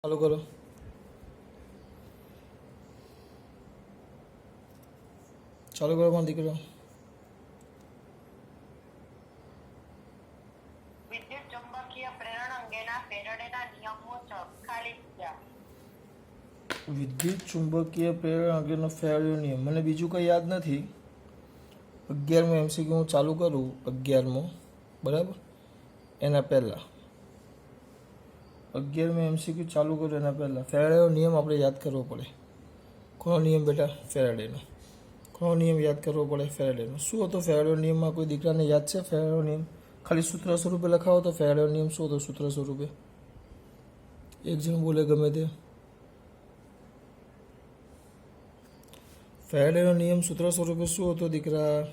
ચાલુ કરો. ચાલુ કરો પણ દીકરો. વિદ્યુત ચુંબકીય પ્રેરણ અંગેના ફેરાડેના નિયમ મુજબ ખાલી જગ્યા. વિદ્યુત ચુંબકીય પ્રેરણ અંગેનો ફેરાડેનો નિયમ મને બીજું કંઈ યાદ નથી. 11મો MCQ હું ચાલુ કરું. 11મો બરાબર, એના પહેલાં 11મો MCQ ચાલુ કરું એના પહેલાં ફેરાડેનો નિયમ આપણે યાદ કરવો પડે. કોનો નિયમ બેટા? ફેરાડેનો. કોનો નિયમ યાદ કરવો પડે? ફેરાડેનો. શું હતો ફેરાડેનો નિયમમાં? કોઈ દીકરાને યાદ છે ફેરાડેનો નિયમ? ખાલી સૂત્ર સ્વરૂપે લખાવો તો ફેરાડેનો નિયમ શું હતો સૂત્ર સ્વરૂપે? એક જણ બોલે ગમે તે. ફેરાડેનો નિયમ સૂત્ર સ્વરૂપે શું હતો દીકરા?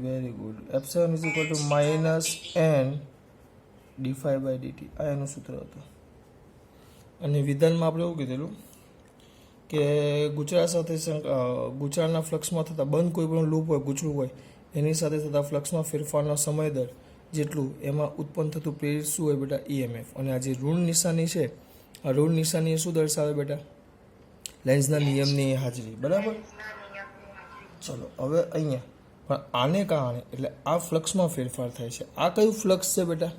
Very good. Epsilon is equal two minus n d∅dt. આ એનું સૂત્ર હતું. અને વિધાનમાં આપણે એવું કીધેલું કે ગૂંચળા સાથે ગૂંચળાના ફ્લક્સમાં થતા બંધ કોઈ પણ લૂપ હોય, ગૂંચળું હોય, એની સાથે થતા ફ્લક્સમાં ફેરફારનો સમય દર જેટલું એમાં ઉત્પન્ન થતું પ્રેરિત શું હોય બેટા? EMF. અને આ જે ઋણ નિશાની છે, આ ઋણ નિશાની શું દર્શાવે બેટા? લેન્ઝના નિયમની હાજરી. બરાબર. ચલો હવે અહીંયા પણ આને કારણે એટલે આ ફ્લક્સમાં ફેરફાર થાય છે. આ કયું ફ્લક્સ છે બેટા?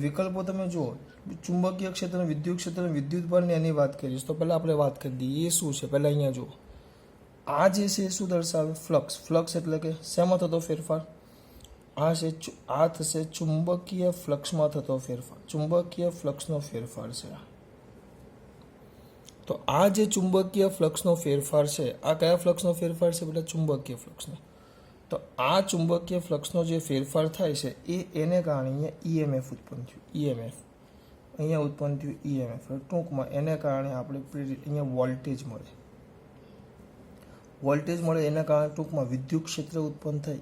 વિકલ્પો તમે જુઓ. ચુંબકીય ક્ષેત્ર, વિદ્યુત ક્ષેત્ર, વિદ્યુત બળની એની વાત કરીશ તો પહેલાં આપણે વાત કરી દઈએ એ શું છે. પહેલાં અહીંયા જુઓ, આ જે છે એ શું દર્શાવે? ફ્લક્સ. ફ્લક્સ એટલે કે શેમાં થતો ફેરફાર? આ છે, આ થશે ચુંબકીય ફ્લક્સમાં થતો ફેરફાર. ચુંબકીય ફ્લક્સનો ફેરફાર છે. તો આ જે ચુંબકીય ફ્લક્સનો ફેરફાર છે, આ કયા ફ્લક્સનો ફેરફાર છે બેટા? ચુંબકીય ફ્લક્સનો. તો આ ચુંબકીય ફ્લક્સનો જે ફેરફાર થાય છે એને કારણે અહીંયા EMF ઉત્પન્ન થયું. EMF અહીંયા ઉત્પન્ન થયું. EMF ટૂંકમાં એને કારણે આપણે અહીંયા વોલ્ટેજ મળે. વોલ્ટેજ મળે એના કારણે ટૂંકમાં વિદ્યુત ક્ષેત્ર ઉત્પન્ન થાય.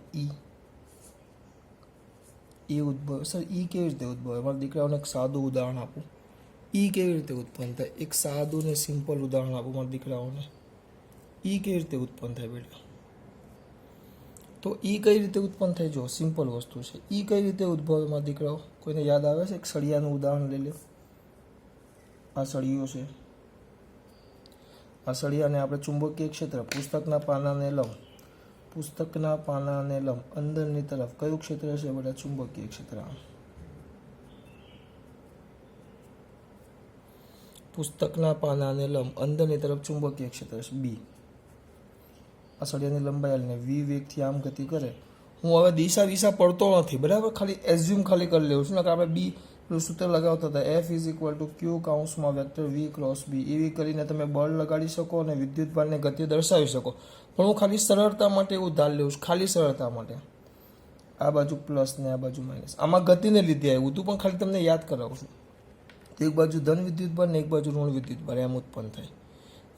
E ઉદ્ભવ. સર E કેવી રીતે ઉદ્ભવે? મારા દીકરાઓને એક સાદું ઉદાહરણ આપું. E કેવી રીતે ઉત્પન્ન થાય? એક સાદું ને સિમ્પલ ઉદાહરણ આપું મારા દીકરાઓને. E કેવી રીતે ઉત્પન્ન થાય બેટા? તો E કઈ રીતે ઉત્પન્ન થાય? જો સિમ્પલ વસ્તુ છે. E કઈ રીતે ઉદ્ભવે મારા દીકરાઓ? કોઈને યાદ આવે છે? એક સળિયાનું ઉદાહરણ લઈ લો. આ સળિયો છે. આ સળિયાને આપણે ચુંબકીય ક્ષેત્ર, પુસ્તકના પાનાને લંબ, પુસ્તકના પાનાને લંબ અંદરની તરફ કયું ક્ષેત્ર છે બેટા? ચુંબકીય ક્ષેત્ર. પુસ્તકના પાનાને લંબ અંદરની તરફ ચુંબકીય ક્ષેત્ર છે B. આ સળિયાની લંબાઈ લઈને V વેગથી આમ ગતિ કરે. હું હવે દિશા પડતો નથી, બરાબર? ખાલી એઝ્યુમ ખાલી કરી લઉં છું ને કે આપણે B સૂત્ર લગાવતા હતા F is equal to Q કાઉન્સમાં વેક્ટર V ક્રોસ B. એવી કરીને તમે બળ લગાડી શકો અને વિદ્યુત ભારને ગતિ દર્શાવી શકો. પણ હું ખાલી સરળતા માટે એવું ધાર લઉં છું, ખાલી સરળતા માટે. આ બાજુ પ્લસ ને આ બાજુ માઇનસ. આમાં ગતિને લીધે આવ્યું હતું, પણ ખાલી તમને યાદ કરાવું છું. એક બાજુ ધન વિદ્યુત ભાર ને એક બાજુ ઋણ વિદ્યુત ભાર એમ ઉત્પન્ન થાય.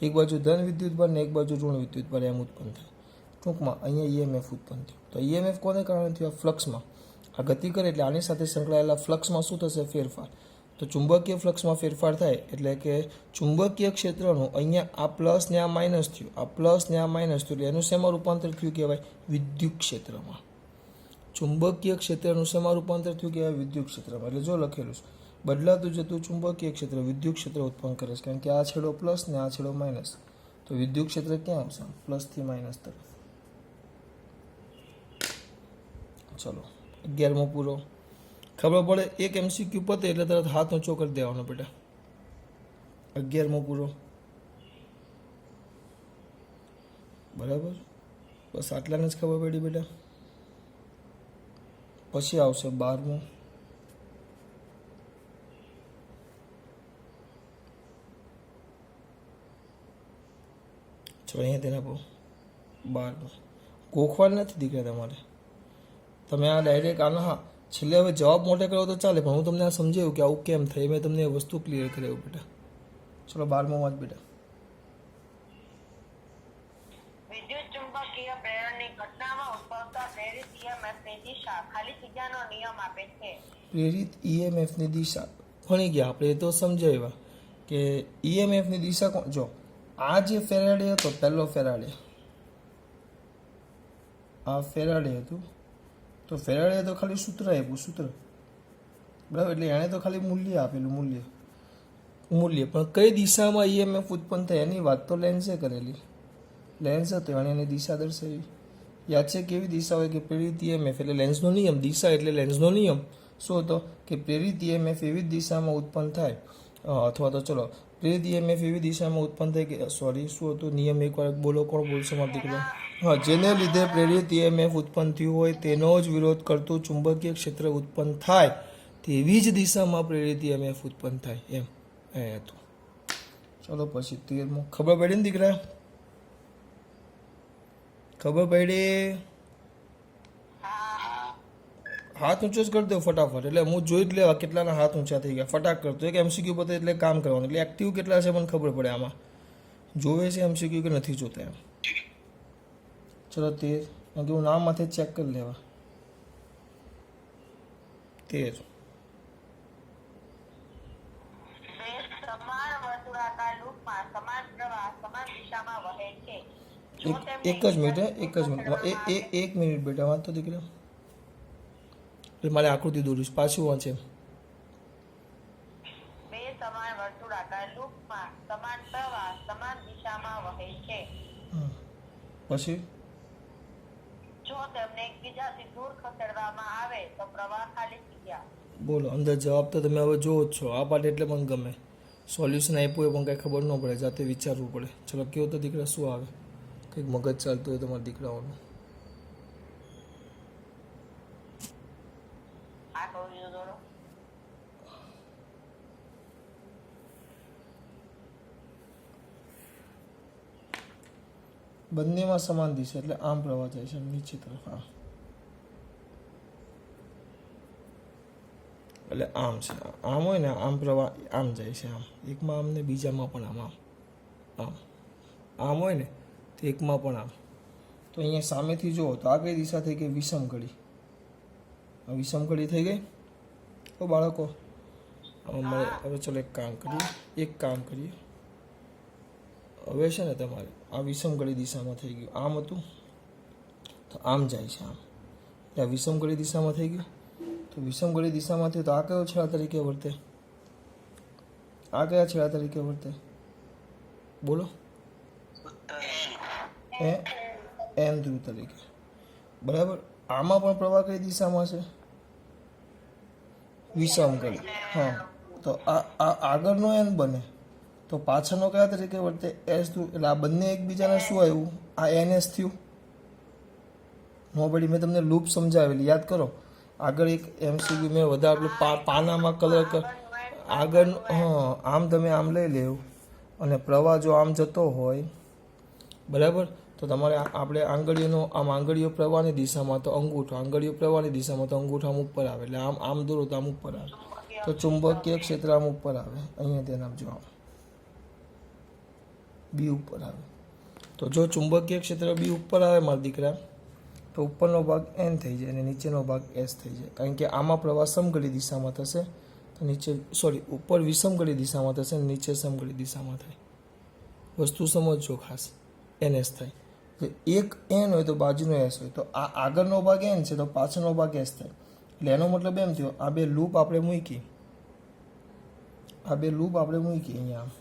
એક બાજુ ધન વિદ્યુત ભાર ને એક બાજુ ઋણ વિદ્યુત ભાર એમ ઉત્પન્ન થાય. ટૂંકમાં અહીંયા EMF ઉત્પન્ન થયું. તો EMF કોને કારણે થયું? ફ્લક્સમાં. આ ગતિ કરે એટલે આની સાથે સંકળાયેલા ફ્લક્સમાં શું થશે? ફેરફાર. તો ચુંબકીય ફ્લક્સમાં ફેરફાર થાય એટલે કે ચુંબકીય ક્ષેત્રનું અહીંયા આ પ્લસ ને આ માઇનસ થયું, આ પ્લસ ને આ માઇનસ થયું, એટલે એનું શેમાં રૂપાંતર થયું કહેવાય? વિદ્યુત ક્ષેત્રમાં. ચુંબકીય ક્ષેત્રનું શેમાં રૂપાંતર થયું કહેવાય? વિદ્યુત ક્ષેત્રમાં. એટલે જો લખેલું છે, બદલાતું જતું ચુંબકીય ક્ષેત્ર વિદ્યુત ક્ષેત્ર ઉત્પન્ન કરે છે. કારણ કે આ છેડો પ્લસ ને આ છેડો માઇનસ. તો વિદ્યુત ક્ષેત્ર ક્યાં આવશે? પ્લસથી માઇનસ તરફ. ચલો 11મો પૂરો. ખબર પડે? એક MCQ પતે એટલે તરત હાથ ઊંચો કરી દેવાનો બેટા. 11મો પૂરો. બરાબર, બસ આટલાને જ ખબર પડી બેટા. પછી આવશે 12મો. ચલો અહીંયા તેને આપો 12મો. ગોખવાડ નથી દીકરા તમારે. તમે આ ડાયરેક્ટ આના, હા છેલ્લે હવે જવાબ મોટે કરો તો ચાલે, પણ હું તમને આ સમજાવ્યું કે આવું કેમ થાય. મેં તમને એ વસ્તુ ક્લિયર કરાવ્યું બેટા. ચલો 12મો વાંચ બેટા. વિદ્યુત ચુંબકીય પ્રેરણની ઘટનામાં ઉદ્ભવતા પ્રેરિત EMFની દિશા ખાલી જગ્યાનો નિયમ આપે છે. પ્રેરિત EMFની દિશા ભણી ગયા આપણે. એ તો સમજાવ્યા કે EMFની દિશા કોણ? જો આ જે ફેરાડે હતો, પહેલો ફેરાડે, આ ફેરાડે હતું. તો ફેરાડે તો ખાલી સૂત્ર આપ્યું, સૂત્ર, બરાબર. એટલે એણે તો ખાલી મૂલ્ય આપેલું, મૂલ્ય. પણ કઈ દિશામાં ઈએમએફ ઉત્પન્ન થાય એની વાત તો લેન્સે કરેલી. લેન્સ હતો અને એની દિશા દર્શાવી. યાદ છે કેવી દિશા હોય કે પ્રેરિત ઈએમએફ એટલે લેન્સનો નિયમ, દિશા એટલે લેન્સનો નિયમ શું હતો કે પ્રેરિત ઈએમએફ એવી જ દિશામાં ઉત્પન્ન થાય, અથવા તો ચલો પ્રેરિત ઈએમએફ એવી દિશામાં ઉત્પન્ન થાય કે શું હતું નિયમ, એકવાર બોલો, કોણ બોલશે મારા દીકરા? હા, જેને લીધે પ્રેરિત ઈએમએફ ઉત્પન્ન થયું હોય તેનો જ વિરોધ કરતું ચુંબકીય ક્ષેત્ર ઉત્પન્ન થાય તેવી જ દિશામાં પ્રેરિત ઈએમએફ ઉત્પન્ન થાય, એમ એ હતું. ચલો પછી 13મો. ખબર પડી ને દીકરા? ખબર પડી? હાથ ઊંચો જ કરી દો ફટાફટ, એટલે હું જોઈ જ લેવા કેટલાના હાથ ઊંચા થઈ ગયા. ફટાક કરતો એક એમસીક્યુ પતે એટલે કામ કરવાનું, એટલે એક્ટિવ કેટલા છે મને ખબર પડે આમાં, જોવે છે એમસીક્યુ કે નથી જોતા એમ. ચલો 13, કે હું નામ માથે ચેક કરી લેવા. 13. સમાન વર્તુળાકાર લૂપમાં સમાન પ્રવાહ સમાન દિશામાં વહે છે. એક જ મિનિટ, એક મિનિટ બેટા, વાંચતો દીકરા. એટલે મારે આકૃતિ દોરીશ, પાછું વાંચે. બે સમાન વર્તુળાકાર લૂપમાં સમાન પ્રવાહ સમાન દિશામાં વહે છે. પછી જો તેમને એકબીજાથી દૂર ખસેડવામાં આવે તો પ્રવાહ ખાલી જગ્યા. બોલો, અંદર જવાબ તો તમે હવે જોવો જ છો. આ પાઠ એટલે મને ગમે. સોલ્યુશન આપ્યું એ પણ કાંઈ ખબર ન પડે, જાતે વિચારવું પડે. ચલો કયો તો દીકરા શું આવે? કંઈક મગજ ચાલતું હોય તમારા દીકરાઓનું. આ કહું છું બંનેમાં સમાન દિશા એટલે આમ પ્રવાહ જાય છે નીચે તરફ, આમ. એટલે આમ છે, આમ હોય ને આમ પ્રવાહ આમ જાય છે, આમ એકમાં આમ ને બીજામાં પણ આમ, આમ હોય ને તો એકમાં પણ આમ. તો અહીંયા સામેથી જુઓ તો આ કઈ દિશા થઈ ગઈ? વિષમ ઘડી. વિષમ ઘડી થઈ ગઈ. તો બાળકો હવે ચલો એક કામ કરીએ. હવે છે ને તમારે આ વિષમ ઘડી દિશામાં થઈ ગયું, આમ હતું તો આમ જાય છે, આમ. એટલે આ વિષમ ઘડી દિશામાં થઈ ગયું. તો વિષમ ઘડી દિશામાંથી તો આ કયો છેડા તરીકે વર્તે? આ કયા છેડા તરીકે વર્તે? બોલો. એન ધ્રુવ તરીકે, બરાબર. આમાં પણ પ્રવાહ કઈ દિશામાં છે? વિષમ ઘડી. હા, તો આ આગળનો એન બને તો પાછળનો કયા તરીકે વર્તે? એસ ધ્રુવ. એટલે આ બંને એકબીજાને શું આવ્યું? આ એન એસ થયું. નો પડી? મેં તમને લૂપ સમજાવેલી, યાદ કરો. આગળ એક એમસીક્યુ મેં વધારે પાનામાં કલર કર આગળ. હા, આમ તમે આમ લઈ લેવું અને પ્રવાહ જો આમ જતો હોય, બરાબર, તો તમારે આપણે આંગળીઓ પ્રવાહની દિશામાં તો અંગૂઠો, આંગળીઓ પ્રવાહની દિશામાં તો અંગૂઠો આમ ઉપર આવે. એટલે આમ દોરો તો આમ ઉપર આવે. તો ચુંબકીય ક્ષેત્ર આમ ઉપર આવે. અહીંયા ધ્યાન આપજો, આમ બી ઉપર આવે. તો જો ચુંબકીય ક્ષેત્ર બી ઉપર આવે મારા દીકરા, તો ઉપરનો ભાગ એન થઈ જાય અને નીચેનો ભાગ એસ થઈ જાય. કારણ કે આમાં પ્રવાહ સમઘડી દિશામાં થશે, તો ઉપર વિષમઘડી દિશામાં થશે અને નીચે સમઘડી દિશામાં થાય. વસ્તુ સમજજો ખાસ. એન એસ થાય. એક એન હોય તો બાજુનો એસ હોય, તો આ આગળનો ભાગ એન છે તો પાછળનો ભાગ એસ થાય. એટલે એનો મતલબ એમ થયો, આ બે લૂપ આપણે મૂકી અહીંયા આમ.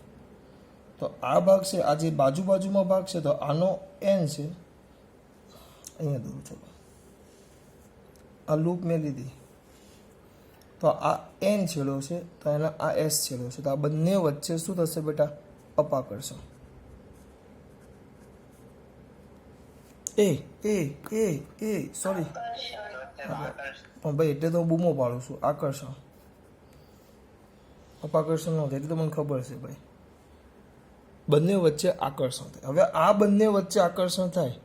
તો આ ભાગ છે, આ જે બાજુમાં ભાગ છે, તો આનો એન છે. અહીંયા દોરું ચલો, આ લૂપ મેં લીધી તો આ એન છેડો છે, તો એના આ એસ છેડો છે. તો આ બંને વચ્ચે શું થશે બેટા? અપાકર્ષણ. સોરી પણ ભાઈ, એટલે તો હું બૂમો પાડું છું. આકર્ષણ, અપાકર્ષણ ન થાય એટલે તો મને ખબર છે ભાઈ. બંને વચ્ચે આકર્ષણ થાય. હવે આ બંને વચ્ચે આકર્ષણ થાય,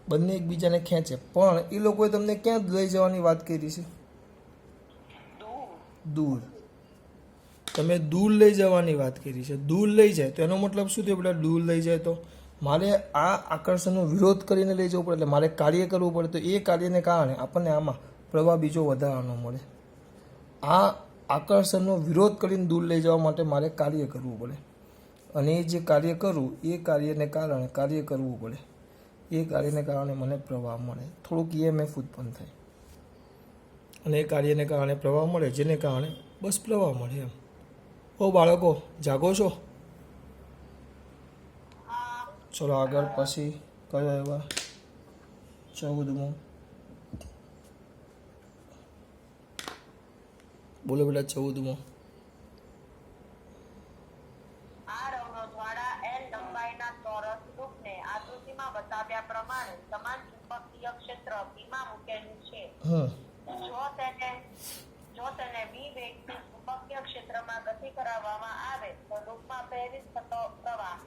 બંને એકબીજાને ખેંચે, પણ એ લોકોએ તમને ક્યાં લઈ જવાની વાત કરી છે? દૂર. તમે દૂર લઈ જવાની વાત કરી છે. દૂર લઈ જાય તો એનો મતલબ શું થયો બેટા? દૂર લઈ જાય તો મારે આ આકર્ષણનો વિરોધ કરીને લઈ જવું પડે, એટલે મારે કાર્ય કરવું પડે. તો એ કાર્યને કારણે આપણને આમાં પ્રવાહ બીજો વધારાનો મળે. આ આકર્ષણનો વિરોધ કરીને દૂર લઈ જવા માટે મારે કાર્ય કરવું પડે, અને એ જે કાર્ય કરવું એ કાર્યને કારણે કાર્ય કરવું પડે. એ કાર્યને કારણે મને પ્રવાહ મળે, થોડુંક ઈએમએફ ઉત્પન્ન થાય. અને એ કાર્યને કારણે પ્રવાહ મળે, જેને કારણે બસ પ્રવાહ મળે એમ. ઓ બાળકો જાગો છો? ચલો આગળ પછી કયો આવ્યા? 14મો. બોલો બેટા 14મો. આ રવનો દ્વારા L લંબાઈના ચોરસ લૂપને આકૃતિમાં બતાવ્યા પ્રમાણે સમાન ચુંબકીય ક્ષેત્ર Bમાં મૂકેલું છે. જો તેને V વેગથી ચુંબકીય ક્ષેત્રમાં ગતિ કરાવવામાં આવે તો લૂપમાં પ્રેરિત થતો પ્રવાહ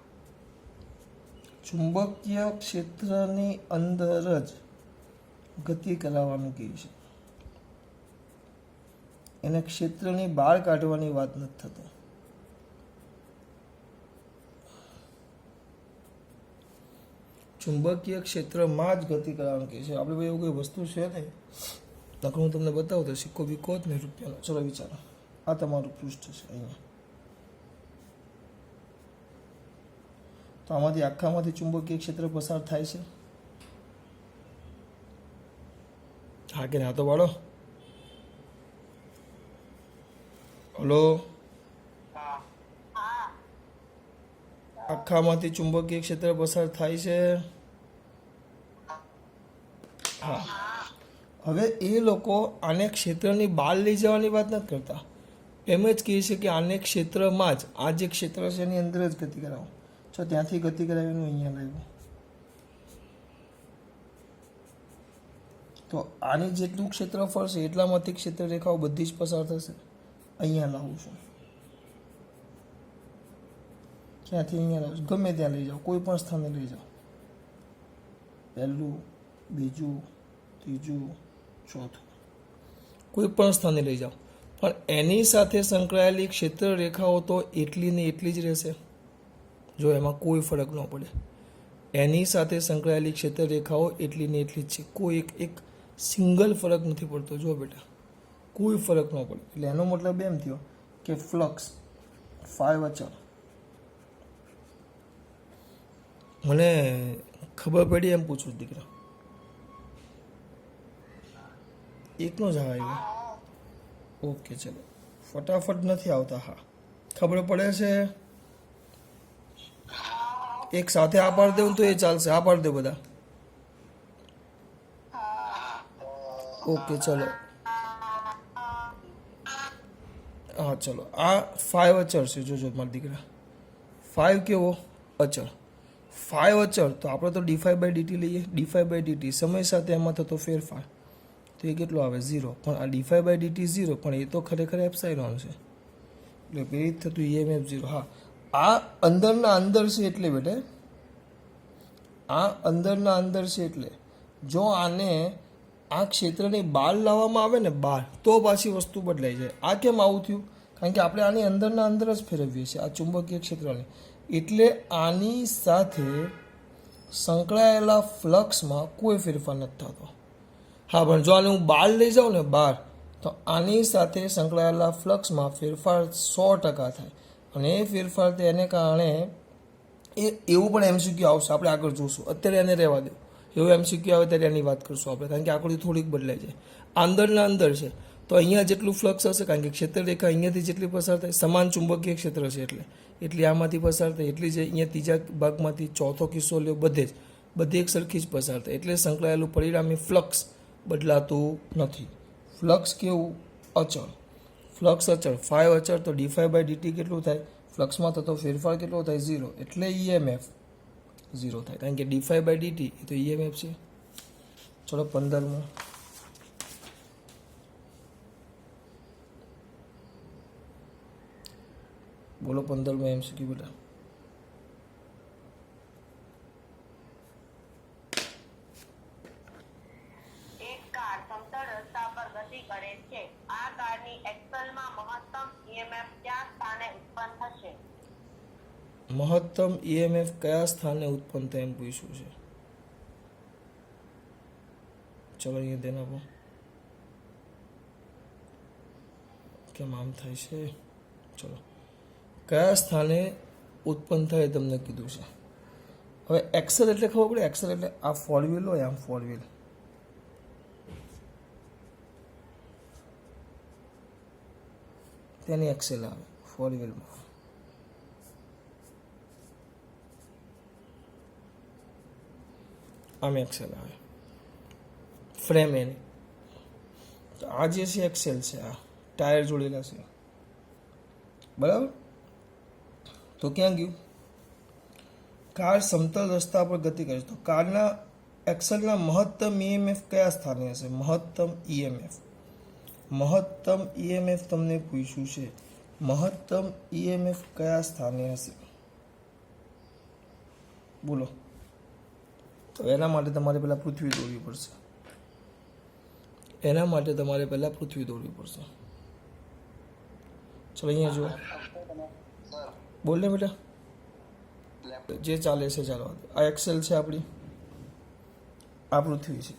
ચુંબકીય ક્ષેત્રની અંદર જ ગતિ કરાવવાનું કહે છે. એને ક્ષેત્રની બહાર કાઢવાની વાત નથી થતો. ચુંબકીય ક્ષેત્રમાં જ ગતિ કરાવવાનું કહે છે. આપણે ભાઈ એવું કોઈ વસ્તુ છે નહીં. નકર હું તમને બતાવું તો સિક્કો બીકો જ ને રૂપિયાનો. ચલો વિચારો, આ તમારું પૃષ્ઠ છે અહીંયા. તો આમાંથી આખામાંથી ચુંબકીય ક્ષેત્ર પસાર થાય છે. હા કે ના તો વાળો? હલો, આખામાંથી ચુંબકીય ક્ષેત્ર પસાર થાય છે. હા, હવે એ લોકો આને ક્ષેત્રની બહાર લઈ જવાની વાત નથી કરતા. એમ જ કહે છે કે આને ક્ષેત્રમાં જ, આ જે ક્ષેત્ર છે એની અંદર જ ગતિ કરાવો. જો ત્યાંથી ગતિ કરાવીને અહીંયા લાવ્યું તો આની જેટલું ક્ષેત્રફળ છે એટલામાંથી ક્ષેત્ર રેખાઓ બધી જ પસાર થશે. અહીંયા લાવું છું, ક્યાંથી અહીંયા લાવું છું, ગમે ત્યાં લઈ જાઓ, કોઈ પણ સ્થાને લઈ જાઓ. પહેલું, બીજું, ત્રીજું, ચોથું, કોઈ પણ સ્થાને લઈ જાઓ. પણ એની સાથે સંકળાયેલી ક્ષેત્ર રેખાઓ તો એટલી ને એટલી જ રહેશે. જો એમાં કોઈ ફરક ન પડે. એની સાથે સંકળાયેલી ક્ષેત્ર રેખાઓ એટલી ને એટલી જ છે. કોઈ એક સિંગલ ફરક નથી પડતો. જો બેટા, કોઈ ફરક ન પડે. એટલે એનો મતલબ એમ થયો કે ફ્લક્સ ફાઈ અચળ. મને ખબર પડી એમ પૂછું દીકરા? એકનો જ આવ્યો. ઓકે ચલો, ફટાફટ નથી આવતા. હા, ખબર પડે છે. એક સાથે આ પાડી દેવું તો એ ચાલશે. આ પાડી દે બધા. ઓકે ચલો, હા ચલો. આ 5 અચળ છે. જોજો મારા દીકરા, 5 કેવો? અચળ. 5 અચળ તો આપણે તો d5/dt લઈએ. d5/dt સમય સાથે એમાં થતો ફેરફાર, તો એ કેટલો આવે? 0. પણ આ d5/dt 0, પણ એ તો ખરેખર એપ્સાઇલોન છે, એટલે પ્રેરિત થતું EMF 0. હા, આ અંદરના અંદર છે એટલે બેટે, આ અંદરના અંદર છે એટલે જો આને આ ક્ષેત્રની બહાર લાવવામાં આવે ને બહાર, તો પાછી વસ્તુ બદલાઈ જાય. આ કેમ આવું થયું? કારણ કે આપણે આની અંદરના અંદર જ ફેરવીએ છીએ આ ચુંબકીય ક્ષેત્રને. એટલે આની સાથે સંકળાયેલા ફ્લક્સમાં કોઈ ફેરફાર નથી થતો. હા, પણ જો આને હું બહાર લઈ જાઉં ને બહાર, તો આની સાથે સંકળાયેલા ફ્લક્સમાં ફેરફાર 100% થાય. અને એ ફેરફાર તેને કારણે એવું પણ MCQ આવશે, આપણે આગળ જોશું. અત્યારે એને રહેવા દો. એવું MCQ આવે ત્યારે એની વાત કરશું આપણે, કારણ કે આકૃતિ થોડીક બદલાઈ જાય. અંદરના અંદર છે તો અહીંયા જેટલું ફ્લક્સ હશે, કારણ કે ક્ષેત્ર રેખા અહીંયાથી જેટલી પસાર થાય, સમાન ચુંબકીય ક્ષેત્ર છે એટલી આમાંથી પસાર થાય, એટલી જ અહીંયા ત્રીજા ભાગમાંથી ચોથો કિસ્સો લ્યો, બધી એક સરખી જ પસાર થાય. એટલે સંકળાયેલું પરિણામી ફ્લક્સ બદલાતું નથી. ફ્લક્સ કેવું? અચળ. ફ્લક્સ અચળ, 5 અચળ, તો d5/dt કેટલું થાય? ફ્લક્સમાં થતો ફેરફાર કેટલો થાય? 0. એટલે EMF 0 થાય, કારણ કે d5/dt એ તો EMF છે. ચલો 15મો. બોલો 15મો MCQ બેટા. એક કાર સમતળ રસ્તા પર ગતિ કરે છે. આ કારની એક્સલમાં મહત્તમ EMF કયા સ્થાને ઉત્પન્ન થશે? મહત્તમ EMF કયા સ્થાને ઉત્પન્ન થાય એમ પૂછ્યું છે. ચલો અહીંયા ધ્યાન આપો. કેમ આમ થાય છે? ચલો, કયા સ્થાને ઉત્પન્ન થાય તમને કીધું છે. હવે એક્સેલ એટલે ખબર પડે. એક્સેલ એટલે આ 4 વ્હીલ હોય, આમ 4 વ્હીલ. તેની એક્સેલ આવે 4 વ્હીલમાં. આમ એક્સેલ આવે ફ્રેમ એની. તો આ જે છે એક્સેલ છે, આ ટાયર જોડેલા છે બરાબર. તો ક્યાં ગયું? કાર સમતલ રસ્તા પર ગતિ કરે છે તો કારના એક્સેલના મહત્તમ ઈએમએફ કયા સ્થાને હશે? મહત્તમ ઈએમએફ તમને પૂછ્યું છે. મહત્તમ ઈએમએફ કયા સ્થાને હશે બોલો? તો એના માટે તમારે પહેલાં પૃથ્વી દોરવી પડશે. ચલો અહીંયા જુઓ, બોલ ને બેટા, જે ચાલે છે ચાલો. આ એક્સેલ છે આપણી, આ પૃથ્વી છે.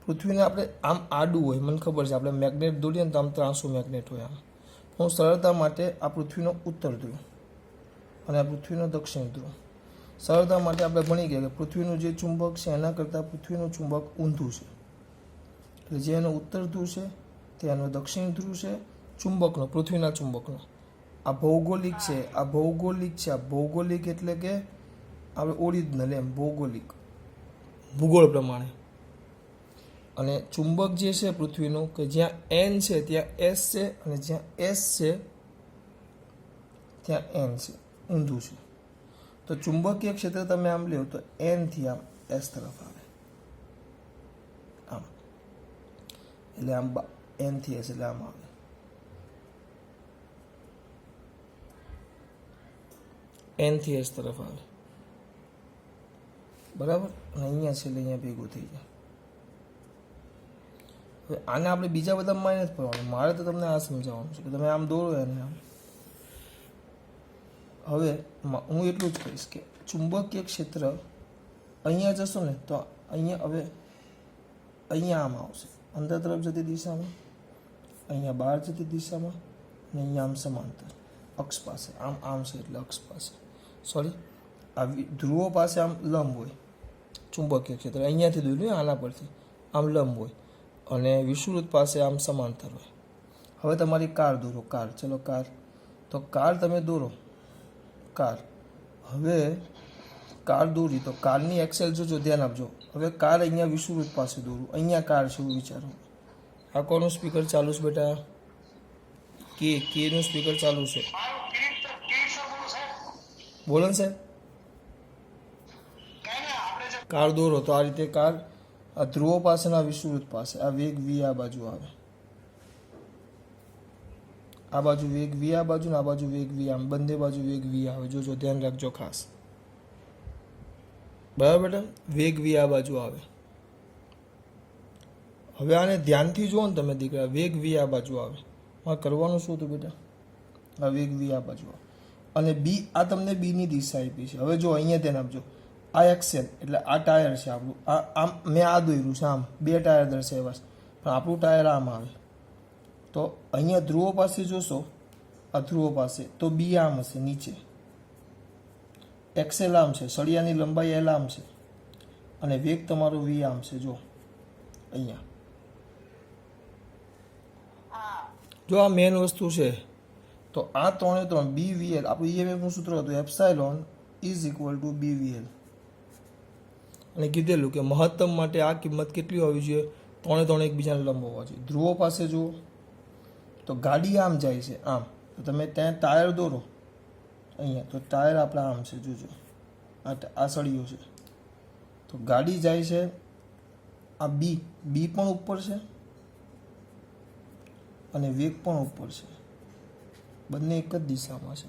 પૃથ્વીને આપણે આમ આડું હોય, મને ખબર છે, આપણે મેગ્નેટ દોરીએ ને તો આમ ત્રાંસુ મેગ્નેટ હોય. આમ હું સરળતા માટે આ પૃથ્વીનો ઉત્તર ધ્રુવ અને આ પૃથ્વીનો દક્ષિણ ધ્રુવ, સરળતા માટે આપણે ભણી ગયા કે પૃથ્વીનું જે ચુંબક છે એના કરતાં પૃથ્વીનું ચુંબક ઊંધું છે. એટલે જે એનો ઉત્તર ધ્રુવ છે તે એનો દક્ષિણ ધ્રુવ છે ચુંબકનો, પૃથ્વીના ચુંબકનો. આ ભૌગોલિક છે, આ ભૌગોલિક એટલે કે આપણે ઓરિજિનલ એમ ભૌગોલિક ભૂગોળ પ્રમાણે. અને ચુંબક જે છે પૃથ્વીનું, કે જ્યાં એન છે ત્યાં એસ છે અને જ્યાં એસ છે ત્યાં એન છે, ઊંધું છે. તો ચુંબકીય ક્ષેત્ર તમે આમ લ્યો તો એનથી આમ એસ તરફ આવે, આમ એટલે આમ એનથી એસ એટલે આમ આવે. એનથી એસ તરફ આવે બરાબર. અને અહીંયા છે એટલે અહીંયા ભેગું થઈ જાય. હવે આને આપણે બીજા બધા માં નથી પડવાનું, મારે તો તમને આ સમજાવવાનું છે કે તમે આમ દોરો એને આમ. હવે હું એટલું જ કહીશ કે ચુંબકીય ક્ષેત્ર અહીંયા જશો ને તો અહીંયા હવે અહીંયા આમ આવશે અંદર તરફ જતી દિશામાં, અહીંયા બહાર જતી દિશામાં, અને અહીંયા આમ સમાંતર અક્ષ પાસે આમ છે એટલે અક્ષ પાસે સોરી આ ધ્રુવો પાસે આમ લંબ હોય ચુંબકીય ક્ષેત્ર. અહીંયાથી દોર્યું આના પરથી આમ લંબ હોય અને વિષુવવૃત્ત પાસે આમ સમાંતર હોય. હવે તમારી કાર દોરો, કાર, ચલો કાર. તો કાર તમે દોરો, કાર. હવે કાર દોરી તો કારની એક્સેલ જોજો, ધ્યાન આપજો. હવે કાર અહીંયા વિષુવવૃત્ત પાસે દોરું, અહીંયા કાર છે એવું વિચારો. આ કોનું સ્પીકર ચાલુ છે બેટા? કેનું સ્પીકર ચાલુ છે? બોલો ને સાહેબ. કાર દોરો તો આ રીતે કાર આ ધ્રુવો પાસેના વિષુવવૃત્ત પાસે આ વેગ વી આ બાજુ આવે, આ બાજુ વેગ વી આ બાજુ ને આ બાજુ વેગ વી આમ, બંને બાજુ વેગ વી આવે. જોજો, ધ્યાન રાખજો ખાસ, બરાબર બેટા? વેગ વી આ બાજુ આવે. હવે આને ધ્યાનથી જુઓ ને તમે દીકરા, વેગ વી આ બાજુ આવે. મારે કરવાનું શું હતું બેટા? આ વેગ વી આ બાજુ આવે અને બી, આ તમને બીની દિશા આપી છે. હવે જો અહીંયા ધ્યાન આપજો, આ એક્સેલ એટલે આ ટાયર છે આપણું, આ આમ મેં આ દોર્યું છે, આમ બે ટાયર દર્શાવ્યા છે, પણ આપણું ટાયર આમ આવે. તો અહીંયા ધ્રુવો પાસે જોશો, આ ધ્રુવો પાસે તો બી આમ હશે નીચે, એક્સેલ આમ છે, સળિયાની લંબાઈ એલ આમ છે અને વેગ તમારો વી આમ છે. જો અહીંયા જો આ મેન વસ્તુ છે. તો આ 3 બી વી એલ, આપણું ઈએમએફનું સૂત્ર હતું epsilon is equal to B V L. અને કીધેલું કે મહત્તમ માટે આ કિંમત કેટલી હોવી જોઈએ? 3 એકબીજાને લંબ હોવા જોઈએ. ધ્રુવો પાસે જુઓ તો ગાડી આમ જાય છે, આમ. તો તમે ત્યાં ટાયર દોરો અહીંયા, તો ટાયર આપણા આમ છે, જોજો આ સળિયો છે. તો ગાડી જાય છે, આ બી પણ ઉપર છે અને વેગ પણ ઉપર છે, બંને એક જ દિશામાં છે.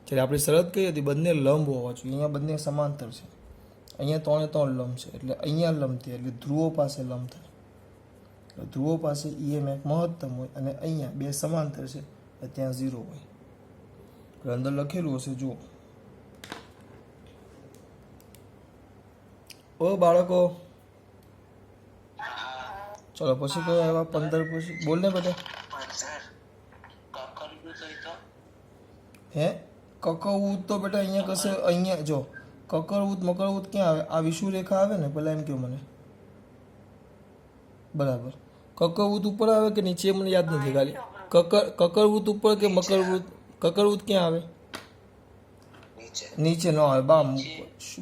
જ્યારે આપણે શરત કહી હતી બંને લંબ હોવા જોઈએ, અહીંયા બંને સમાંતર છે. અહીંયા 3 લંબ છે એટલે અહીંયા લંબ થાય એટલે ધ્રુવો પાસે લંબ થાય. ધ્રુવો પાસે ઈએમએફ મહત્તમ હોય અને અહીંયા બે સમાંતર છે એટલે ત્યાં 0 હોય. અંદર લખેલું હશે જુઓ. ઓ બાળકો, ચલો પછી કયો આવ્યા 15 પછી? બોલ ને બેટા. હે કકરવૃત્ત તો બેટા અહીંયા કશે, અહીંયા જો કકરવૃત્ત મકરવૃત્ત ક્યાં આવે? આ વિષુવરેખા આવે ને, પહેલાં એમ કહો મને. બરાબર, કકરવૃત્ત ઉપર આવે કે નીચે? મને યાદ નથી ખાલી. કકરવૃત ઉપર કે મકરવૃત? કકરવૃત ક્યાં આવે? નીચે નીચે ન આવે, બામ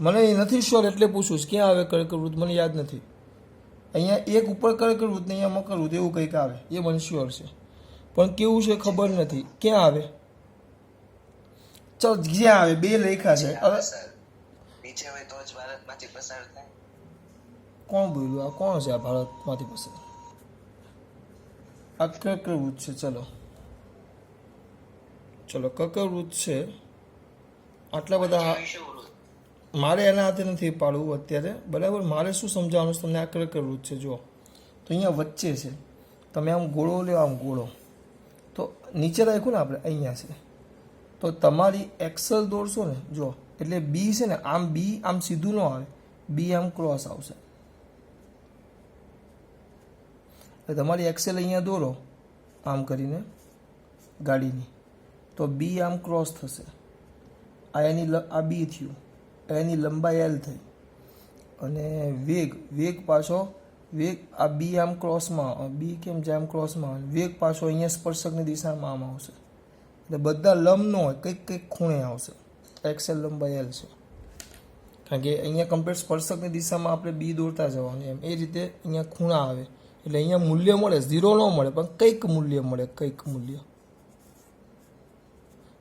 મને એ નથી શ્યોર એટલે પૂછું છું ક્યાં આવે કર્કવૃત, મને યાદ નથી. અહીંયા એક ઉપર કર્કવૃત ને અહીંયા મકરવૃત એવું કંઈક આવે એ મને શ્યોર છે, પણ કેવું છે ખબર નથી. ક્યાં આવે? ચાલ જ્યાં આવે બે લેખા છે. હવે સર નીચે હોય તો જ ભારતમાંથી પસાર થાય. કોણ બોલ્યું? આ કોણ છે? આ ભારતમાંથી પસાર? આ કર્કવૃત છે. ચલો કર્કવૃત છે. આટલા બધા વિષુવવૃત્ત. મારે એના હાથે નથી પાડવું અત્યારે, બરાબર? મારે શું સમજાવવાનું છે તમને? આ કર્કવૃત છે. જુઓ તો અહીંયા વચ્ચે છે, તમે આમ ગોળો લ્યો, આમ ગોળો તો નીચે રાખ્યું ને આપણે, અહીંયા છે. તો તમારી એક્સેલ દોરશો ને, જો એટલે બી છે ને, આમ બી આમ સીધું ન આવે, બી આમ ક્રોસ આવશે. એટલે તમારી એક્સેલ અહીંયા દોરો આમ કરીને ગાડીની, તો બી આમ ક્રોસ થશે. આ બી થયું, એની લંબાઈ એલ થઈ, અને વેગ પાછો આ બી આમ ક્રોસમાં, બી કેમ જાય આમ ક્રોસમાં, વેગ પાછો અહીંયા સ્પર્શકની દિશામાં આમ આવશે. એટલે બધા લંબ ન હોય, કંઈક ખૂણે આવશે. એક્સેલ લંબાઈ એલ છે, કારણ કે અહીંયા કમ્પ્લીટ સ્પર્શકની દિશામાં આપણે બી દોરતા જવાનું એમ. એ રીતે અહીંયા ખૂણા આવે એટલે અહીંયા મૂલ્ય મળે, 0 ન મળે પણ કંઈક મૂલ્ય મળે, કંઈક મૂલ્ય.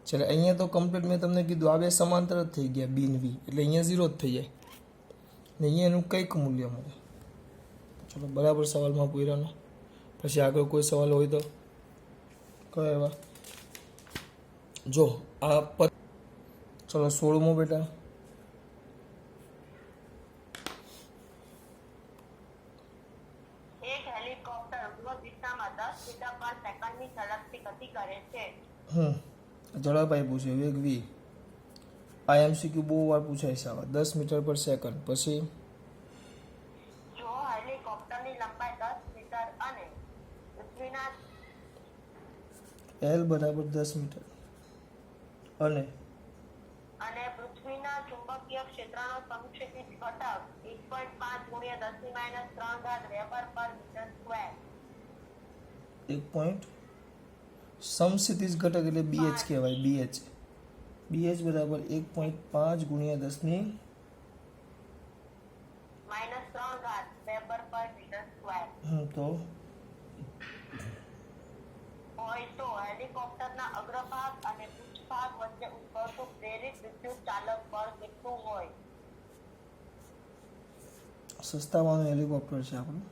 ચાલો અહીંયા તો કમ્પ્લીટ મેં તમને કીધું આ બે સમાંતર જ થઈ ગયા, બી ને વી, એટલે અહીંયા 0 જ થઈ જાય ને અહીંયા એનું કંઈક મૂલ્ય મળે. ચલો બરાબર સવાલમાં પૂરાનો. પછી આગળ કોઈ સવાલ હોય તો કયો એવા? જો આ ચલો 16મો બેટા. એક હેલિકોપ્ટર ઉત્તર દિશામાં 10 મીટર પર સેકન્ડની ઝડપથી ગતિ કરે છે. ઝડપ આપ્યું છે વેગ વી. આઈએમસીક્યુ બહુ વાર પૂછાય છે આવા. 10 મીટર પર સેકન્ડ. પછી જો હેલિકોપ્ટરની લંબાઈ 10 મીટર અને પૃથ્વીના એલ બરાબર 10 મીટર અને પૃથ્વીના ચુંબકીય ક્ષેત્રનો સંક્ષેપિત ઘટક 1.5 ગુણ્યા 10⁻³ વેબર પર મીટર સ્ક્વેર. 1. સમસ્થિતિજ ઘટક એટલે BH કહેવાય. BH બરાબર 1.5 ગુણ્યા 10⁻³ વેબર પર મીટર સ્ક્વેર તો હોય તો હેલિકોપ્ટરના અગ્રભાગ અને પૃષ્ઠભાગ વચ્ચે ઉદ્ભવતું પ્રેરિત વિદ્યુત ચાલક બળ કેટલું હોય? સસ્તાવાનું હેલિકોપ્ટર છે આપણું,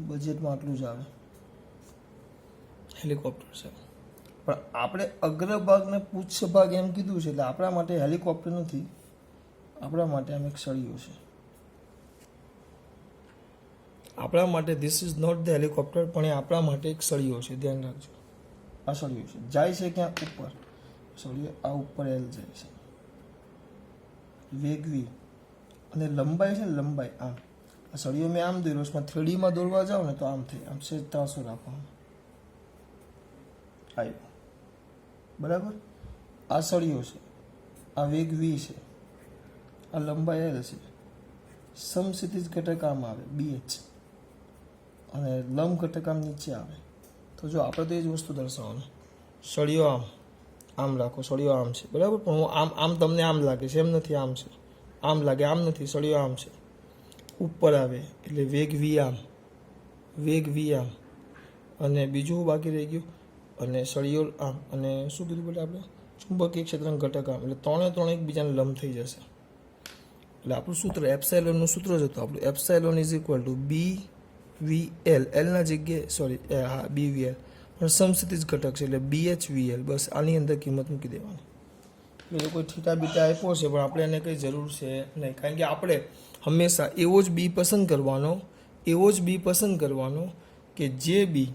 બજેટમાં આટલું જ આવે હેલિકોપ્ટર છે. પણ આપણે અગ્રભાગ ને પૃષ્ઠભાગ એમ કીધું છે, એટલે આપણા માટે હેલિકોપ્ટર નથી, આપણા માટે આમ એક સળિયો છે. આપણા માટે this is not the helicopter, પણ એ આપણા માટે એક સળિયો છે. ધ્યાન રાખજો, આ સળિયો છે. જાય છે ક્યાં? ઉપર. સળિયો આ ઉપર એલ જાય છે, વેગ વી, અને લંબાઈ છે ને, લંબાઈ આમ. આ સળિયો મેં આમ દોર્યો છે, 3Dમાં દોરવા જાઓ ને તો આમ થઈ, આમ છે 300 રાખવાનું આવ્યું, બરાબર? આ સળિયો છે, આ વેગ વી છે, આ લંબાઈ એલ છે. સમસ્થિતિજ ઘટક આમ આવે BH, અને લંબ ઘટક આમ નીચે આવે. તો જો આપણે તો એ જ વસ્તુ દર્શાવવાનું. સળિયો આમ રાખો, સળિયો આમ છે, બરાબર? પણ હું આમ તમને આમ લાગે છે, એમ નથી. આમ છે, આમ લાગે, આમ નથી. સળિયો આમ છે, ઉપર આવે એટલે વેગ વી આમ, અને બીજું બાકી રહી ગયું, અને સળિયો આમ, અને શું કીધું બોલે આપણે? ચુંબકીય ક્ષેત્રનો ઘટક આમ. એટલે ત્રણે એકબીજાને લંબ થઈ જશે. એટલે આપણું સૂત્ર એપ્સાઇલોનનું સૂત્ર જ હતું આપણું. Epsilon is equal two BVL, એલના જગ્યાએ સોરી BVL, પણ સમસ્થિતિજ ઘટક છે એટલે BHVL. બસ આની અંદર કિંમત મૂકી દેવાની. એટલે કોઈ થીટા બીટા આપ્યો છે, પણ આપણે એને કંઈ જરૂર છે નહીં, કારણ કે આપણે હંમેશા એવો જ બી પસંદ કરવાનો કે જે બી,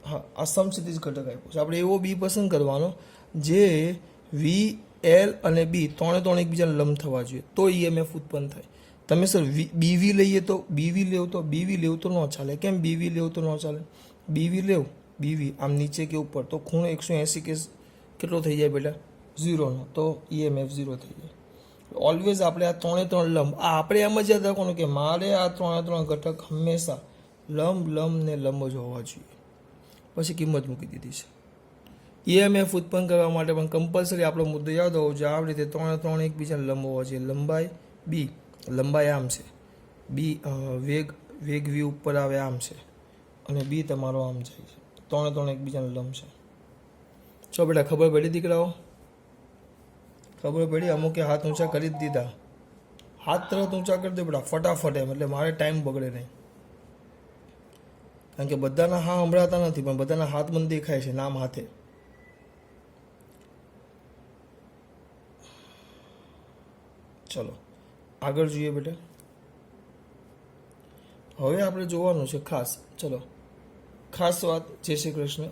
હા આ સમસ્થિતિજ ઘટક આપ્યો છે, આપણે એવો બી પસંદ કરવાનો જે VL અને બી ત્રણે એકબીજાને લંબ થવા જોઈએ, તો EMF ઉત્પન્ન થાય. તમે સર BV લઈએ તો BV લેવું તો ન ચાલે. કેમ BV લેવું તો ન ચાલે? BV આમ નીચે કે ઉપર, તો ખૂણો 180 કે કેટલો થઈ જાય બેટા? 0 નો, તો EMF 0 થઈ જાય. ઓલવેઝ આપણે આ ત્રણે લંબ, આ આપણે એમ જ યાદ રાખવાનું કે મારે આ ત્રણે ઘટક હંમેશા લંબ લંબ ને લંબ જ હોવા જોઈએ. પછી કિંમત મૂકી દીધી છે. ઈએમએફ ઉત્પન્ન કરવા માટે પણ કમ્પલસરી આપણો મુદ્દો યાદ હોવો જોઈએ. આવી રીતે 3 3 એકબીજાને લંબ હોવા જોઈએ. લંબાઈ બી, લંબાઈ આમ છે, બી વેગ વી ઉપર આવે આમ છે, અને બી તમારો આમ જાય છે. 3 3 એકબીજાને લંબ છે. ચો બેટા ખબર પડી દીકરાઓ? ખબર પડી? અમુકે હાથ ઊંચા કરી જ દીધા. હાથ તરત ઊંચા કરી દે બેટા ફટાફટ એમ, એટલે મારે ટાઈમ બગડે નહીં. કારણ કે બધાના હા સંભળાતા નથી, પણ બધાના હાથ મને દેખાય છે નામ હાથે. ચલો આગળ જોઈએ બેટા. હવે આપણે જોવાનું છે ખાસ. ચલો ખાસ વાત. જય શ્રી કૃષ્ણ.